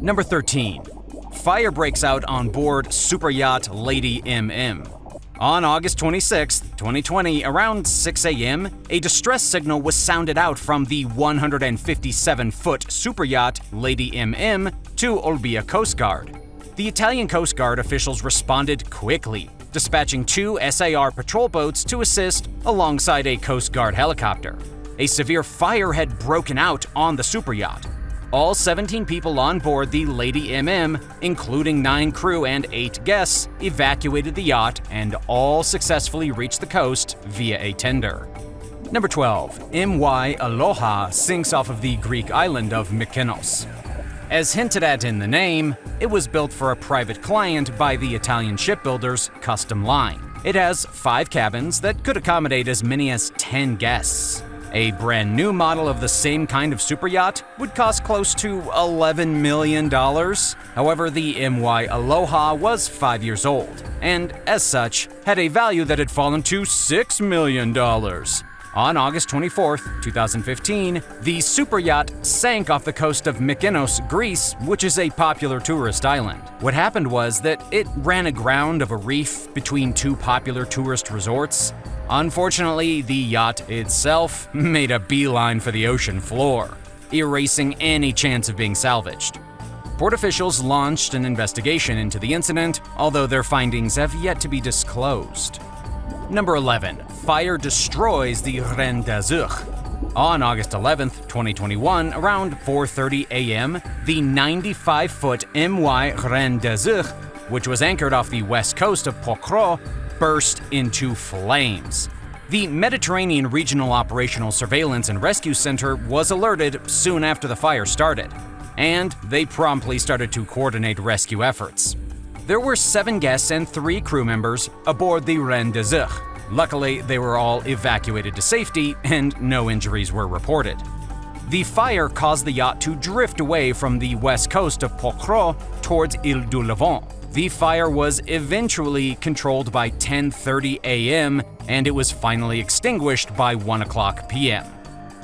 Number 13. Fire breaks out on board superyacht Lady MM. On August 26, 2020, around 6 a.m., a distress signal was sounded out from the 157-foot superyacht Lady MM to Olbia Coast Guard. The Italian Coast Guard officials responded quickly, dispatching 2 SAR patrol boats to assist alongside a Coast Guard helicopter. A severe fire had broken out on the superyacht. All 17 people on board the Lady MM, including 9 crew and 8 guests, evacuated the yacht and all successfully reached the coast via a tender. Number 12. MY Aloha sinks off of the Greek island of Mykonos. As hinted at in the name, it was built for a private client by the Italian shipbuilders Custom Line. It has 5 cabins that could accommodate as many as 10 guests. A brand new model of the same kind of superyacht would cost close to $11 million. However, the MY Aloha was 5 years old, and as such, had a value that had fallen to $6 million. On August 24, 2015, the superyacht sank off the coast of Mykonos, Greece, which is a popular tourist island. What happened was that it ran aground of a reef between 2 popular tourist resorts. Unfortunately, the yacht itself made a beeline for the ocean floor, erasing any chance of being salvaged. Port officials launched an investigation into the incident, although their findings have yet to be disclosed. Number 11. Fire destroys the Reine d'Azur. On August 11, 2021, around 4:30 a.m., the 95-foot MY Reine d'Azur, which was anchored off the west coast of Phocea, burst into flames. The Mediterranean Regional Operational Surveillance and Rescue Center was alerted soon after the fire started, and they promptly started to coordinate rescue efforts. There were 7 guests and 3 crew members aboard the Reine d'Azur. Luckily, they were all evacuated to safety and no injuries were reported. The fire caused the yacht to drift away from the west coast of Phocea towards Ile du Levant. The fire was eventually controlled by 10:30 a.m., and it was finally extinguished by 1:00 p.m.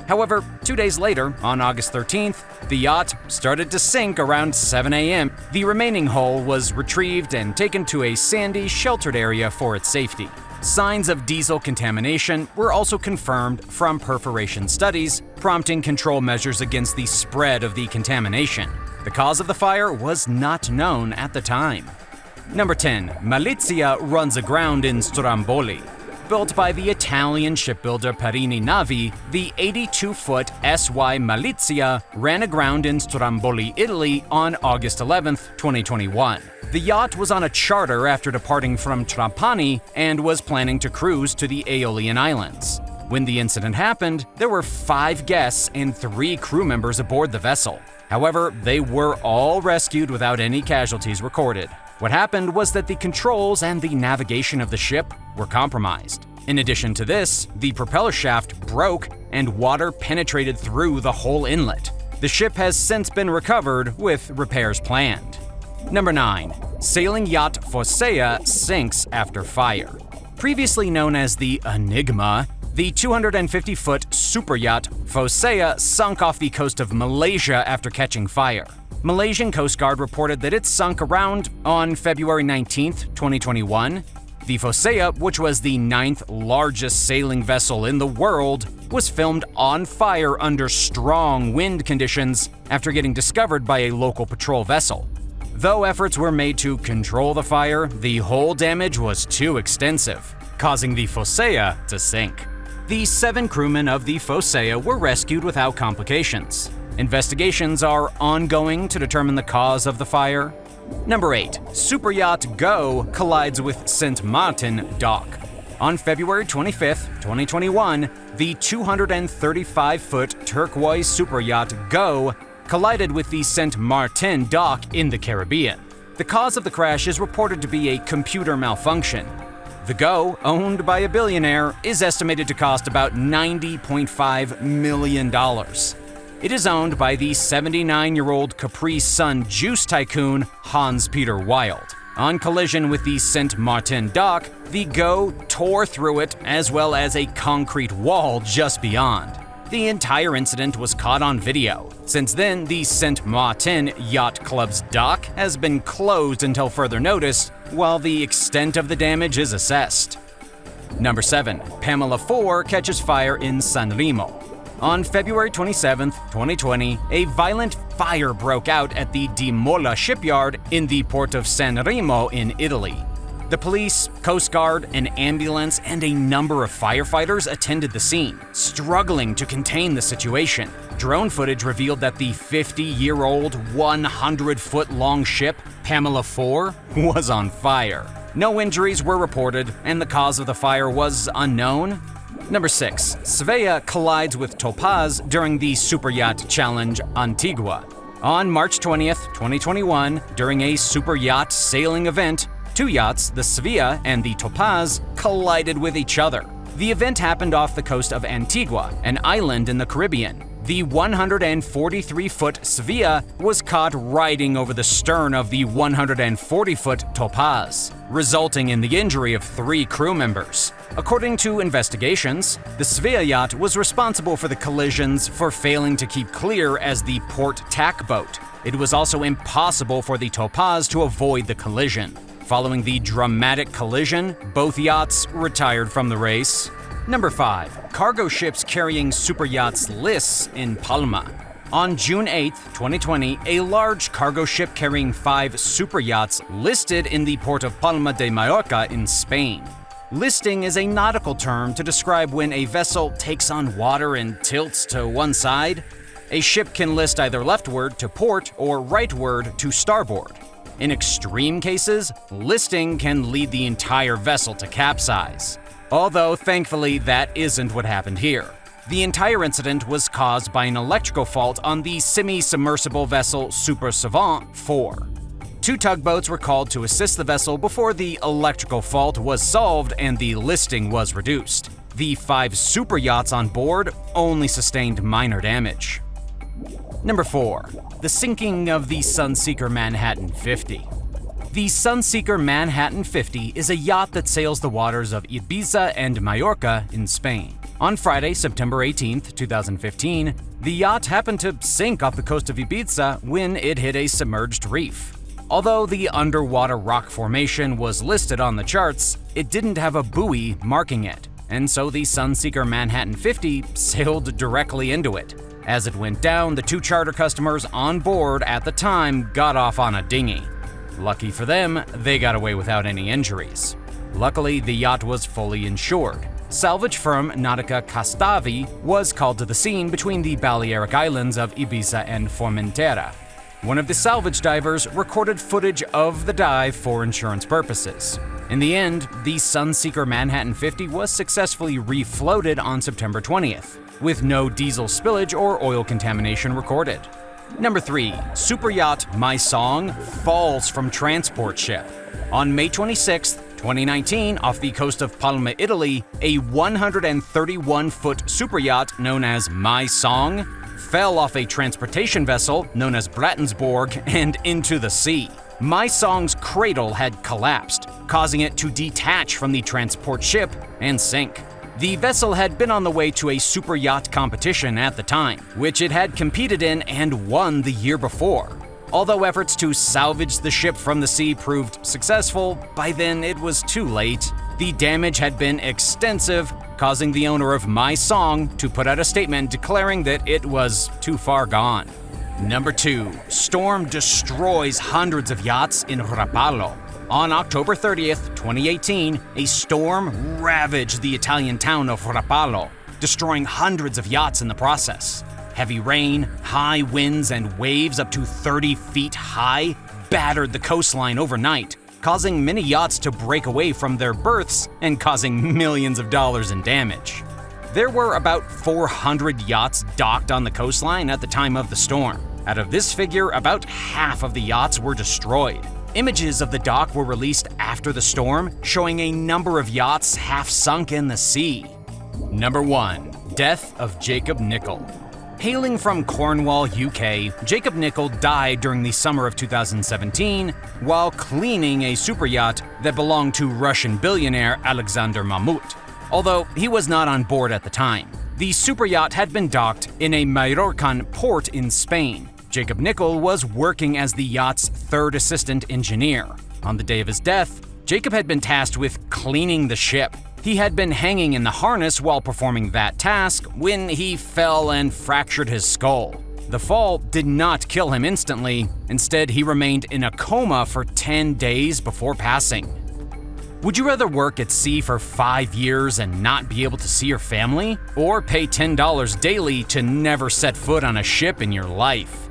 However, 2 days later, on August 13th, the yacht started to sink around 7 a.m. The remaining hull was retrieved and taken to a sandy, sheltered area for its safety. Signs of diesel contamination were also confirmed from perforation studies, prompting control measures against the spread of the contamination. The cause of the fire was not known at the time. Number 10. Malizia runs aground in Stromboli. Built by the Italian shipbuilder Perini Navi, the 82-foot SY Malizia ran aground in Stromboli, Italy on August 11, 2021. The yacht was on a charter after departing from Trapani and was planning to cruise to the Aeolian Islands. When the incident happened, there were 5 guests and 3 crew members aboard the vessel. However, they were all rescued without any casualties recorded. What happened was that the controls and the navigation of the ship were compromised. In addition to this, the propeller shaft broke and water penetrated through the whole inlet. The ship has since been recovered with repairs planned. Number 9. Sailing yacht Phocea sinks after fire. Previously known as the Enigma, the 250-foot superyacht Phocea sunk off the coast of Malaysia after catching fire. Malaysian Coast Guard reported that it sunk around on February 19, 2021. The Phocea, which was the 9th largest sailing vessel in the world, was filmed on fire under strong wind conditions after getting discovered by a local patrol vessel. Though efforts were made to control the fire, the hull damage was too extensive, causing the Phocea to sink. The 7 crewmen of the Phocea were rescued without complications. Investigations are ongoing to determine the cause of the fire. Number 8. Superyacht Go collides with St. Martin dock. On February 25, 2021, the 235-foot turquoise superyacht Go collided with the St. Martin dock in the Caribbean. The cause of the crash is reported to be a computer malfunction. The Go, owned by a billionaire, is estimated to cost about $90.5 million. It is owned by the 79-year-old Capri Sun juice tycoon Hans-Peter Wild. On collision with the St. Martin dock, the Go tore through it as well as a concrete wall just beyond. The entire incident was caught on video. Since then, the Saint Martin Yacht Club's dock has been closed until further notice, while the extent of the damage is assessed. Number 7. Pamela 4 catches fire in Sanremo. On February 27, 2020, a violent fire broke out at the Di Mola shipyard in the port of Sanremo in Italy. The police, Coast Guard, an ambulance, and a number of firefighters attended the scene, struggling to contain the situation. Drone footage revealed that the 50-year-old, 100-foot-long ship, Pamela 4, was on fire. No injuries were reported, and the cause of the fire was unknown. Number 6. SVEA collides with TOPAZ during the Superyacht Challenge Antigua. On March 20th, 2021, during a Superyacht sailing event, two yachts, the SVEA and the TOPAZ, collided with each other. The event happened off the coast of Antigua, an island in the Caribbean. The 143-foot SVEA was caught riding over the stern of the 140-foot TOPAZ, resulting in the injury of 3 crew members. According to investigations, the SVEA yacht was responsible for the collisions for failing to keep clear as the port tack boat. It was also impossible for the TOPAZ to avoid the collision. Following the dramatic collision, both yachts retired from the race. Number 5. Cargo ships carrying superyachts lists in Palma. On June 8, 2020, a large cargo ship carrying 5 superyachts listed in the port of Palma de Mallorca in Spain. Listing is a nautical term to describe when a vessel takes on water and tilts to one side. A ship can list either leftward to port or rightward to starboard. In extreme cases, listing can lead the entire vessel to capsize. Although, thankfully, that isn't what happened here. The entire incident was caused by an electrical fault on the semi-submersible vessel Super Savant 4. 2 tugboats were called to assist the vessel before the electrical fault was solved and the listing was reduced. The 5 super yachts on board only sustained minor damage. Number 4. The sinking of the Sunseeker Manhattan 50. The Sunseeker Manhattan 50 is a yacht that sails the waters of Ibiza and Mallorca in Spain. On Friday, September 18, 2015, the yacht happened to sink off the coast of Ibiza when it hit a submerged reef. Although the underwater rock formation was listed on the charts, it didn't have a buoy marking it, and so the Sunseeker Manhattan 50 sailed directly into it. As it went down, the 2 charter customers on board at the time got off on a dinghy. Lucky for them, they got away without any injuries. Luckily, the yacht was fully insured. Salvage firm Nautica Castavi was called to the scene between the Balearic Islands of Ibiza and Formentera. One of the salvage divers recorded footage of the dive for insurance purposes. In the end, the Sunseeker Manhattan 50 was successfully refloated on September 20th, with no diesel spillage or oil contamination recorded. Number 3. Superyacht My Song falls from transport ship. On May 26, 2019, off the coast of Palma, Italy, a 131-foot superyacht known as My Song fell off a transportation vessel known as Bratensborg and into the sea. My Song's cradle had collapsed, causing it to detach from the transport ship and sink. The vessel had been on the way to a superyacht competition at the time, which it had competed in and won the year before. Although efforts to salvage the ship from the sea proved successful, by then it was too late. The damage had been extensive, causing the owner of My Song to put out a statement declaring that it was too far gone. Number 2. Storm destroys hundreds of yachts in Rapallo. On October 30th, 2018, a storm ravaged the Italian town of Rapallo, destroying hundreds of yachts in the process. Heavy rain, high winds, and waves up to 30 feet high battered the coastline overnight, causing many yachts to break away from their berths and causing millions of dollars in damage. There were about 400 yachts docked on the coastline at the time of the storm. Out of this figure, about half of the yachts were destroyed. Images of the dock were released after the storm, showing a number of yachts half sunk in the sea. Number 1. Death of Jacob Nichol. Hailing from Cornwall, UK, Jacob Nichol died during the summer of 2017 while cleaning a superyacht that belonged to Russian billionaire Alexander Mamut. Although he was not on board at the time, The superyacht had been docked in a Mallorcan port in Spain. Jacob Nichol was working as the yacht's third assistant engineer. On the day of his death, Jacob had been tasked with cleaning the ship. He had been hanging in the harness while performing that task when he fell and fractured his skull. The fall did not kill him instantly. Instead, he remained in a coma for 10 days before passing. Would you rather work at sea for 5 years and not be able to see your family, or pay $10 daily to never set foot on a ship in your life?